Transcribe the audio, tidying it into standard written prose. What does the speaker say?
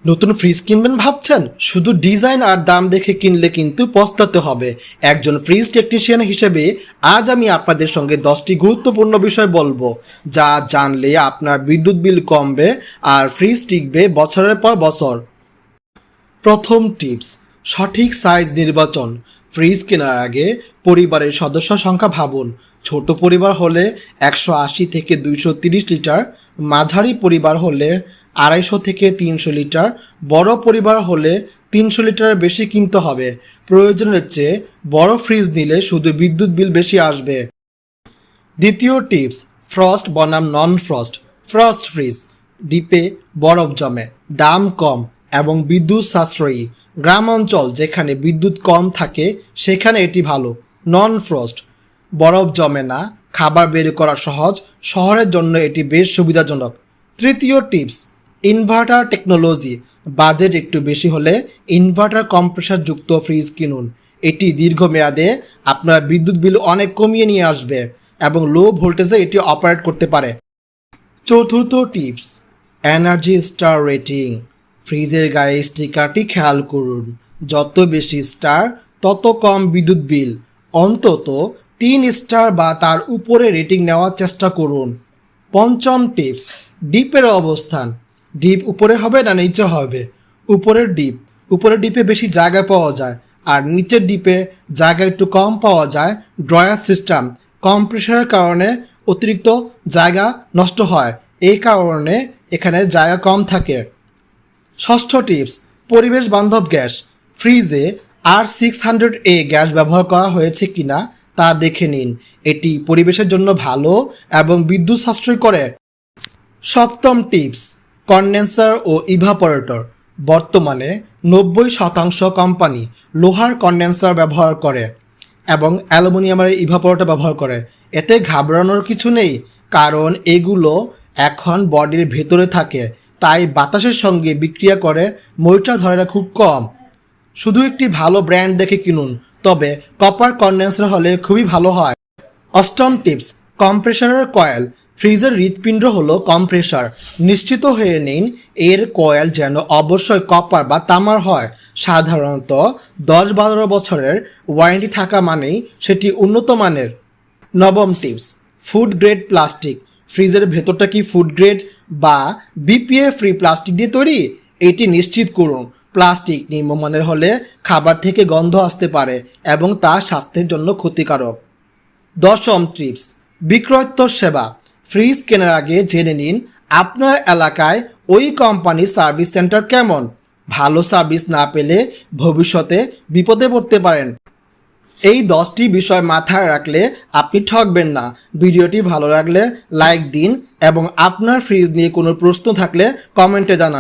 নতুন ফ্রিজ কিনবেন ভাবছেন? শুধু ডিজাইন আর দাম দেখে কিনলে কিন্তু পস্তাতে হবে। একজন ফ্রিজ টেকনিশিয়ান হিসেবে আজ আমি আপনাদের সঙ্গে 10টি গুরুত্বপূর্ণ বিষয় বলবো, যা জানলে আপনার বিদ্যুৎ বিল কমবে আর ফ্রিজ টিকবে বছরের পর বছর। প্রথম টিপস, সঠিক সাইজ নির্বাচন। ফ্রিজ কেনার আগে পরিবারের সদস্য সংখ্যা ভাবুন। ছোট পরিবার হলে 180 থেকে 230 লিটার, মাঝারি পরিবার হলে 250 থেকে 300 লিটার, বড় পরিবার হলে 300 লিটারের বেশি কিনতে হবে। প্রয়োজনের চেয়ে বড় ফ্রিজ নিলে শুধু বিদ্যুৎ বিল বেশি আসবে। দ্বিতীয় টিপস, ফ্রস্ট বনাম নন ফ্রস্ট। ফ্রস্ট ফ্রিজ, ডিপে বরফ জমে, দাম কম এবং বিদ্যুৎ সাশ্রয়ী। গ্রাম অঞ্চল যেখানে বিদ্যুৎ কম থাকে সেখানে এটি ভালো। নন ফ্রস্ট, বরফ জমে না, খাবার বের করা সহজ, শহরের জন্য এটি বেশ সুবিধাজনক। তৃতীয় টিপস, ইনভার্টার টেকনোলজি। বাজেট একটু বেশি হলে ইনভার্টার কম্প্রেসার যুক্ত ফ্রিজ কিনুন। এটি দীর্ঘমেয়াদে আপনার বিদ্যুৎ বিল অনেক কমিয়ে নিয়ে আসবে এবং লো ভোল্টেজে এটি অপারেট করতে পারে। চতুর্থ টিপস, এনার্জি স্টার রেটিং। ফ্রিজের গায়ে স্টিকারটি খেয়াল করুন। যত বেশি স্টার তত কম বিদ্যুৎ বিল। অন্তত 3 স্টার বা তার উপরে রেটিং নেওয়ার চেষ্টা করুন। পঞ্চম টিপস, ডিপের অবস্থান। ডিপ উপরে হবে না নিচে হবে? উপরের ডিপে বেশি জায়গা পাওয়া যায় আর নিচের ডিপে জায়গা একটু কম পাওয়া যায়। ড্রয়ার সিস্টেম, কম্প্রেসারের কারণে অতিরিক্ত জায়গা নষ্ট হয়, এই কারণে এখানে জায়গা কম থাকে। ষষ্ঠ টিপস, পরিবেশ বান্ধব গ্যাস। ফ্রিজে R600A গ্যাস ব্যবহার করা হয়েছে কিনা তা দেখে নিন। এটি পরিবেশের জন্য ভালো এবং বিদ্যুৎ সাশ্রয় করে। সপ্তম টিপস, কন্ডেন্সার ও ইভাপোরেটর। বর্তমানে 90% কোম্পানি লোহার কন্ডেন্সার ব্যবহার করে এবং অ্যালুমিনিয়ামের ইভাপোরেটর ব্যবহার করে। এতে ঘাবড়ানোর কিছু নেই, কারণ এগুলো এখন বডির ভেতরে থাকে, তাই বাতাসের সঙ্গে বিক্রিয়া করে মরিচা ধরে না খুব কম। শুধু একটি ভালো ব্র্যান্ড দেখে কিনুন, তবে কপার কন্ডেন্সার হলে খুবই ভালো হয়। অষ্টম টিপস, কম্প্রেসারের কয়েল। ফ্রিজের হৃৎপিণ্ড হলো কম্প্রেসার। নিশ্চিত হয়ে নিন এর কয়েল যেন অবশ্যই কপার বা তামার হয়। সাধারণত 10-12 বছরের ওয়ারেন্টি থাকা মানেই সেটি উন্নত মানের। নবম টিপস, ফুড গ্রেড প্লাস্টিক। ফ্রিজের ভেতরটা কি ফুড গ্রেড বা বিপিএ ফ্রি প্লাস্টিক দিয়ে তৈরি? এটি নিশ্চিত করুন। প্লাস্টিক নিম্নমানের হলে খাবার থেকে গন্ধ আসতে পারে এবং তা স্বাস্থ্যের জন্য ক্ষতিকারক। দশম টিপস, বিক্রয়োত্তর সেবা। ফ্রিজ কেনার আগে জেনে নিন আপনার এলাকায় ওই কোম্পানির সার্ভিস সেন্টার কেমন। ভালো সার্ভিস না পেলে ভবিষ্যতে বিপদে পড়তে পারেন। এই 10টি বিষয় মাথায় রাখলে আপনি ঠকবেন না। ভিডিওটি ভালো লাগলে লাইক দিন এবং আপনার ফ্রিজ নিয়ে কোনো প্রশ্ন থাকলে কমেন্টে জানান।